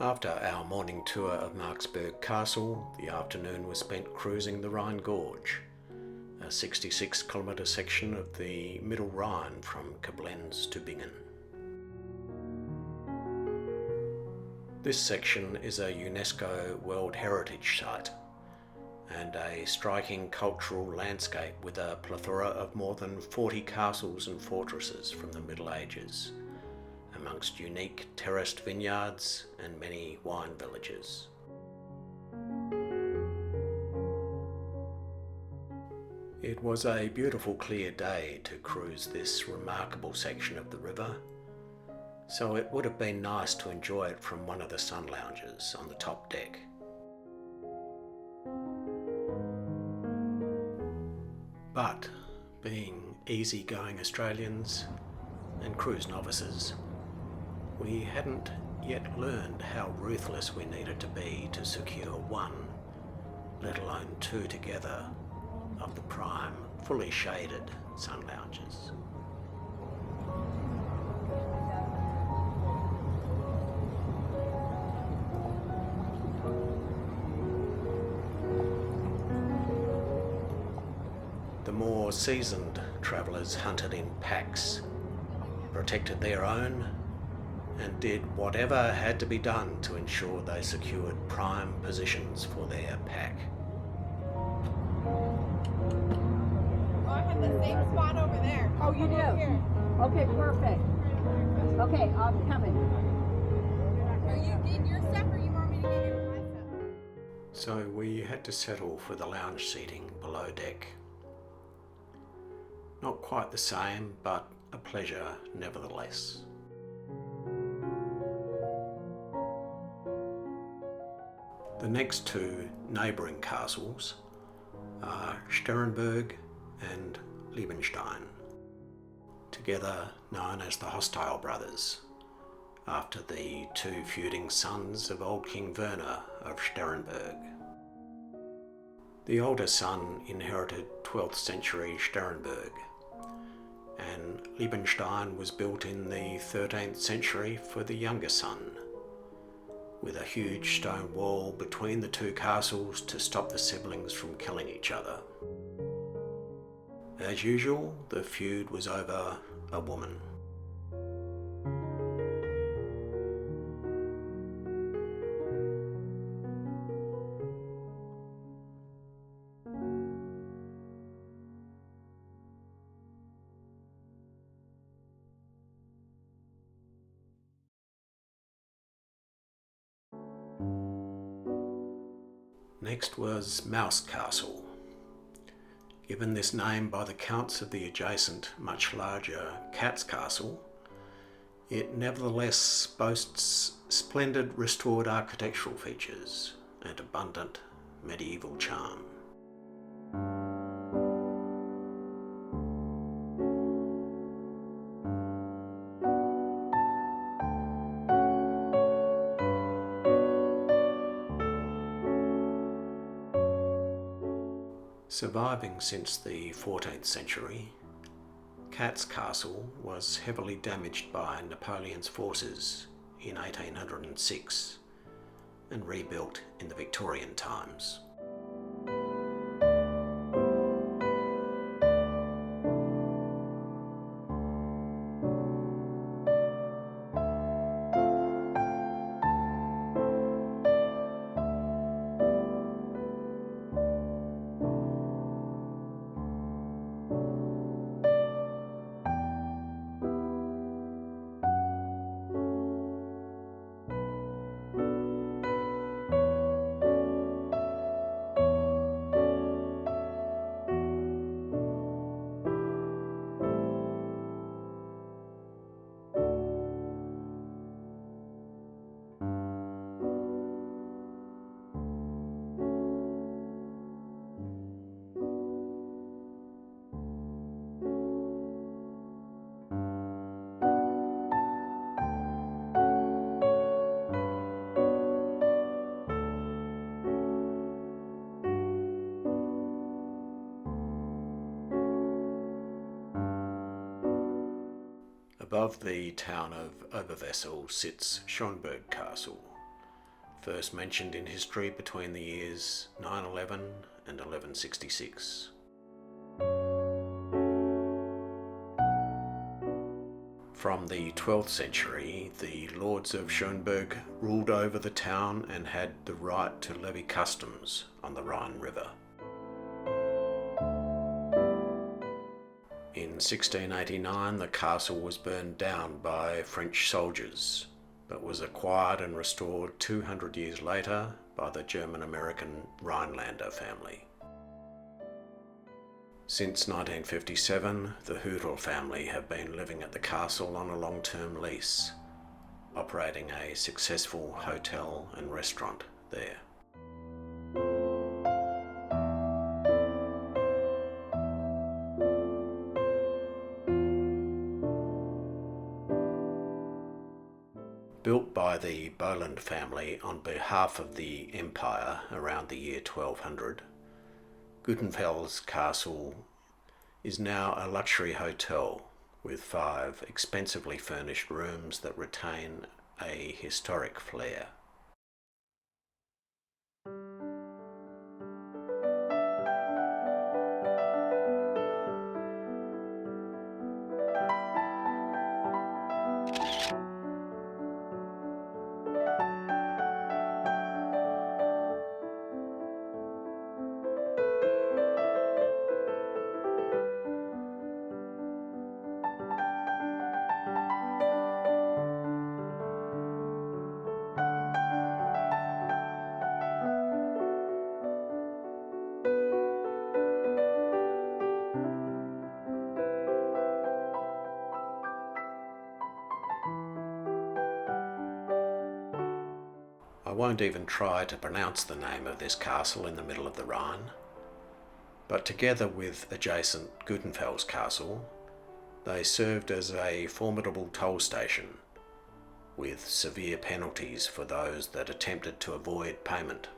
After our morning tour of Marksburg Castle, the afternoon was spent cruising the Rhine Gorge, a 66-kilometre section of the Middle Rhine from Koblenz to Bingen. This section is a UNESCO World Heritage Site and a striking cultural landscape with a plethora of more than 40 castles and fortresses from the Middle Ages, amongst unique terraced vineyards and many wine villages. It was a beautiful clear day to cruise this remarkable section of the river, so it would have been nice to enjoy it from one of the sun lounges on the top deck. But, being easy-going Australians and cruise novices, we hadn't yet learned how ruthless we needed to be to secure one, let alone two together, of the prime, fully shaded sun lounges. The more seasoned travellers hunted in packs, protected their own, and did whatever had to be done to ensure they secured prime positions for their pack. Oh, I have the same spot over there. Oh, you do? Here. Okay, perfect. Okay, I'm coming. Are you getting your stuff or you want me to get my stuff? So we had to settle for the lounge seating below deck. Not quite the same, but a pleasure nevertheless. The next two neighbouring castles are SCHÖNBURG and Liebenstein, together known as the Hostile Brothers, after the two feuding sons of old King Werner of SCHÖNBURG. The older son inherited 12th century SCHÖNBURG, and Liebenstein was built in the 13th century for the younger son, with a huge stone wall between the two castles to stop the siblings from killing each other. As usual, the feud was over a woman. Next was Mouse Castle. Given this name by the counts of the adjacent, much larger KATZ Castle, it nevertheless boasts splendid restored architectural features and abundant medieval charm. Surviving since the 14th century, KATZ Castle was heavily damaged by Napoleon's forces in 1806 and rebuilt in the Victorian times. Above the town of Oberwessel sits Schönburg Castle, first mentioned in history between the years 911 and 1166. From the 12th century, the lords of SCHÖNBURG ruled over the town and had the right to levy customs on the Rhine River. In 1689, the castle was burned down by French soldiers, but was acquired and restored 200 years later by the German-American Rhinelander family. Since 1957, the Hüttel family have been living at the castle on a long-term lease, operating a successful hotel and restaurant there. Built by the Boland family on behalf of the Empire around the year 1200, GUTENFELS Castle is now a luxury hotel with 5 expensively furnished rooms that retain a historic flair. I won't even try to pronounce the name of this castle in the middle of the Rhine, but together with adjacent GUTENFELS Castle, they served as a formidable toll station, with severe penalties for those that attempted to avoid payment.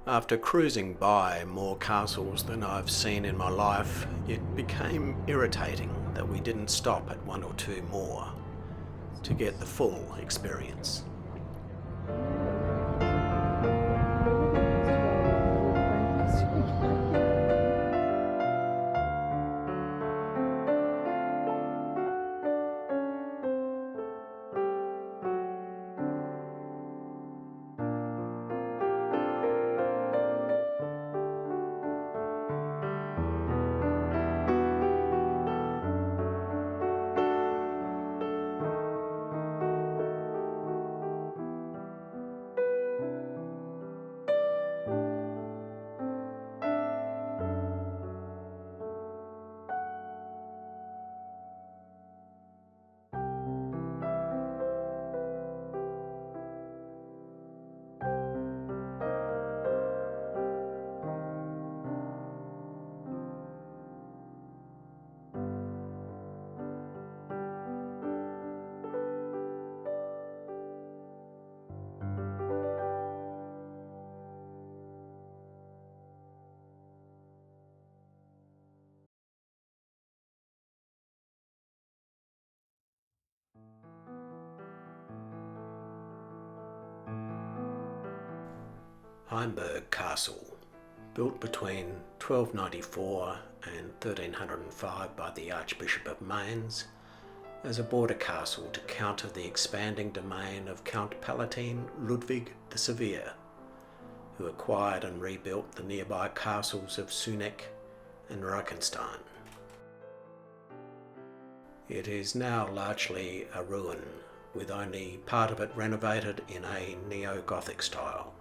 After cruising by more castles than I've seen in my life, it became irritating that we didn't stop at 1 or 2 more to get the full experience. HEIMBURG Castle, built between 1294 and 1305 by the Archbishop of Mainz as a border castle to counter the expanding domain of Count Palatine Ludwig the Severe, who acquired and rebuilt the nearby castles of SOONECK and RHEICHENSTEIN. It is now largely a ruin, with only part of it renovated in a neo-Gothic style.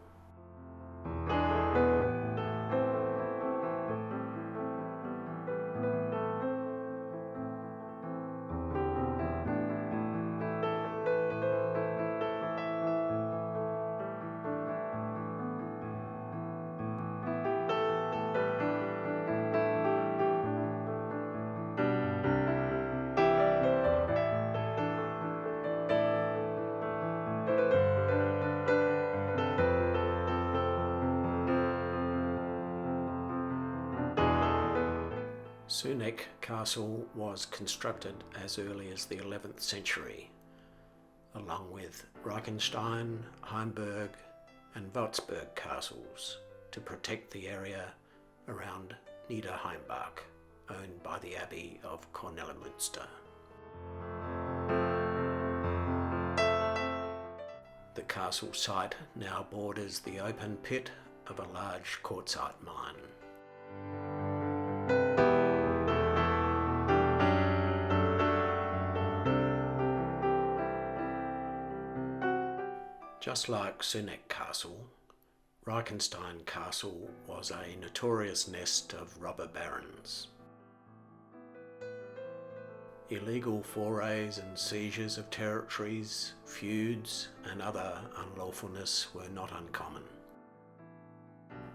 SOONECK Castle was constructed as early as the 11th century, along with RHEICHENSTEIN, HEIMBURG and Marksburg castles, to protect the area around Niederheimbach, owned by the Abbey of Kornelimünster. The castle site now borders the open pit of a large quartzite mine. Just like SOONECK Castle, RHEICHENSTEIN Castle was a notorious nest of robber barons. Illegal forays and seizures of territories, feuds and other unlawfulness were not uncommon.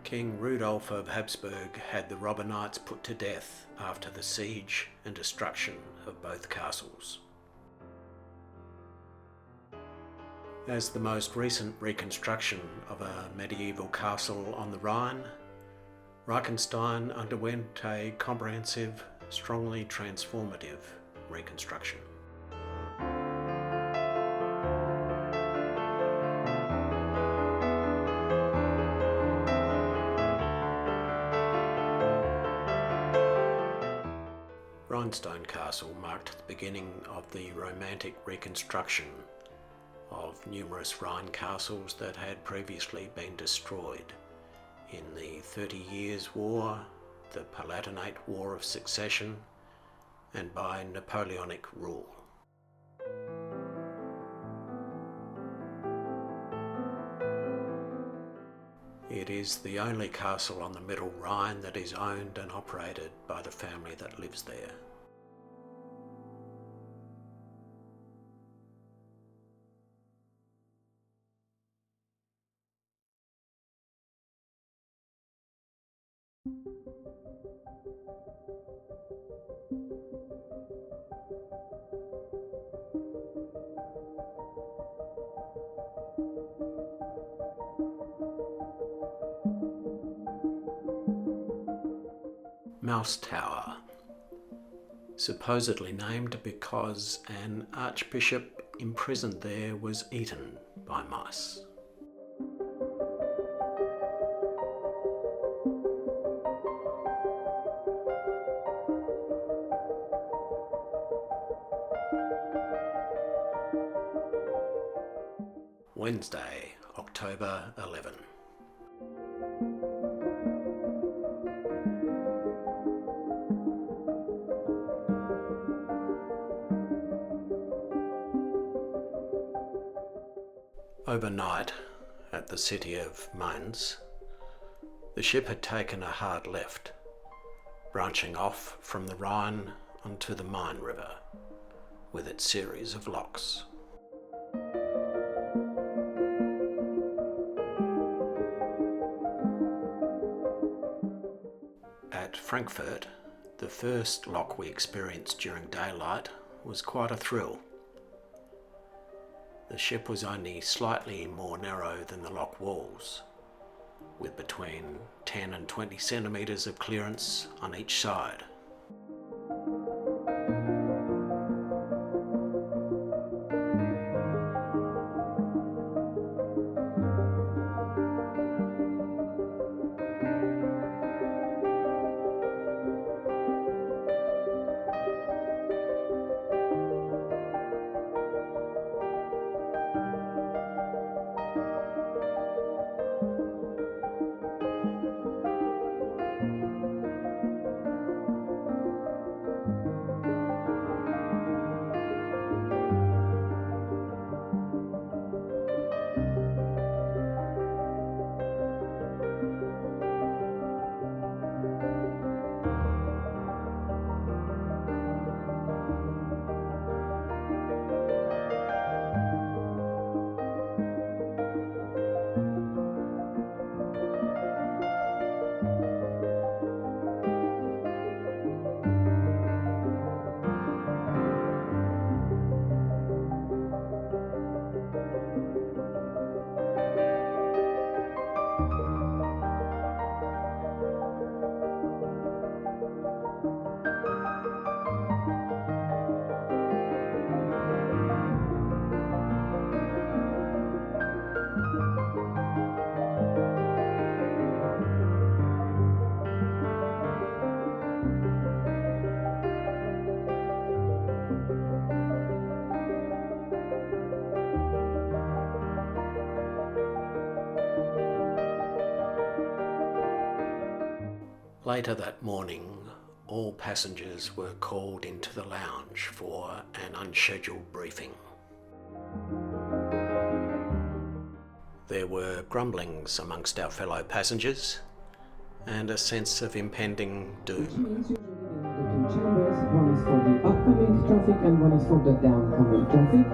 King Rudolf of Habsburg had the robber knights put to death after the siege and destruction of both castles. As the most recent reconstruction of a medieval castle on the Rhine, RHEICHENSTEIN underwent a comprehensive, strongly transformative reconstruction. Rhinestone Castle marked the beginning of the Romantic reconstruction of numerous Rhine castles that had previously been destroyed in the 30 Years' War, the Palatinate War of Succession, and by Napoleonic rule. It is the only castle on the Middle Rhine that is owned and operated by the family that lives there. Mouse Tower, supposedly named because an archbishop imprisoned there was eaten by mice. Wednesday, October 11. Overnight, at the city of Mainz, the ship had taken a hard left, branching off from the Rhine onto the Main River, with its series of locks. At Frankfurt, the first lock we experienced during daylight was quite a thrill. The ship was only slightly more narrow than the lock walls, with between 10 and 20 centimetres of clearance on each side. Later that morning, all passengers were called into the lounge for an unscheduled briefing. There were grumblings amongst our fellow passengers and a sense of impending doom. Chambers, one is for the upcoming traffic and one is for the downcoming traffic.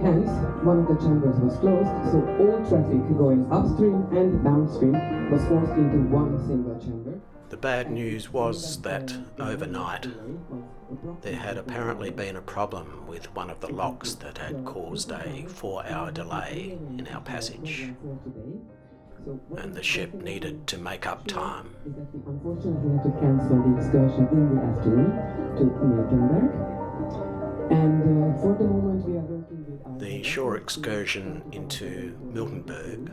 Hence, one of the chambers was closed, so all traffic going upstream and downstream was forced into one single chamber. The bad news was that overnight there had apparently been a problem with one of the locks that had caused a 4-hour delay in our passage, and the ship needed to make up time. Is that we unfortunately had to cancel the excursion in the afternoon to Miltenberg, and for the moment we are working with our... The shore excursion into Miltenberg,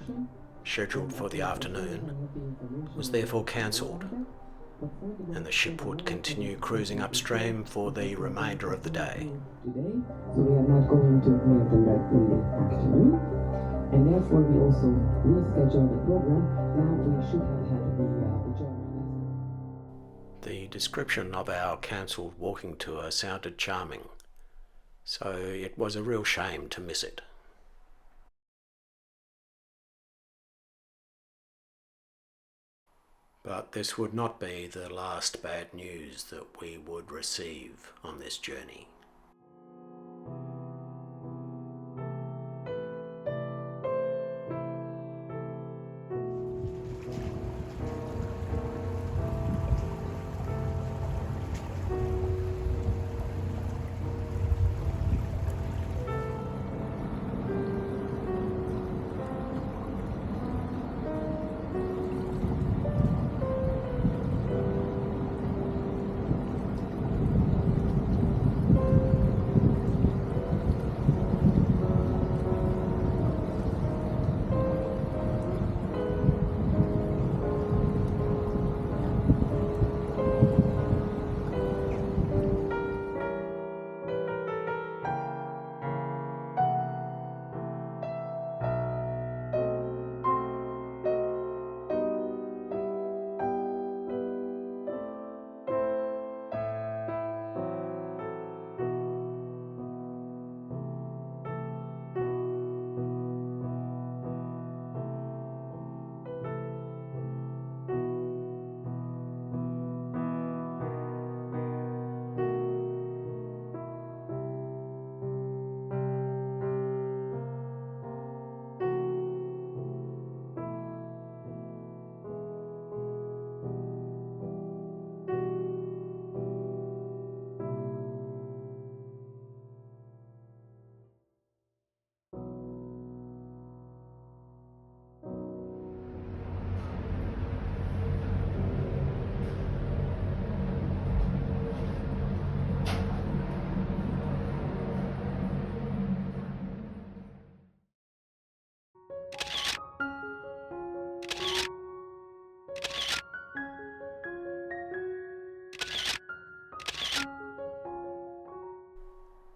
scheduled for the afternoon, was therefore cancelled, and the ship would continue cruising upstream for the remainder of the day. Today, so we are not going to Miltenberg in the afternoon, and therefore we also rescheduled the program. Now we should have had the German lesson. The description of our cancelled walking tour sounded charming, so it was a real shame to miss it. But this would not be the last bad news that we would receive on this journey.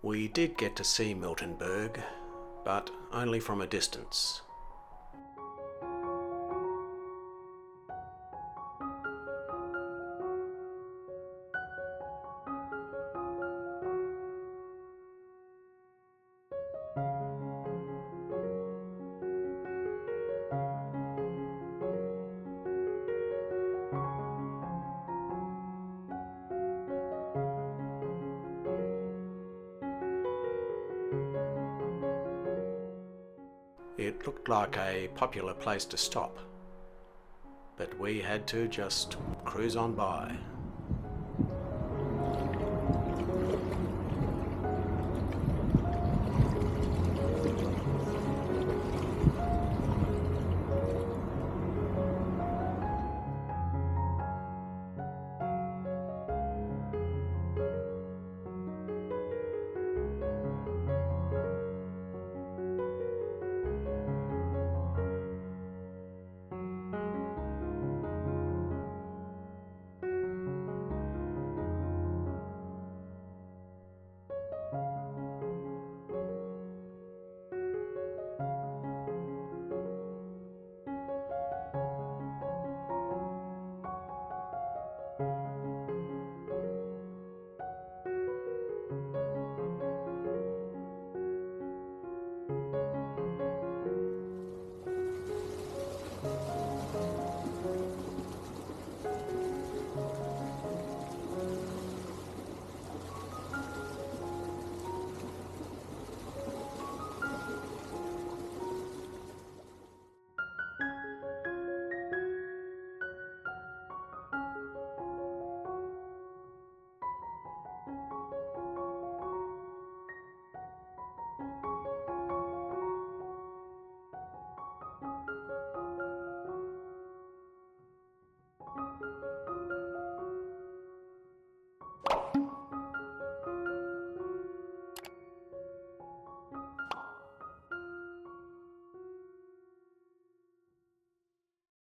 We did get to see Miltenberg, but only from a distance. It looked like a popular place to stop, but we had to just cruise on by.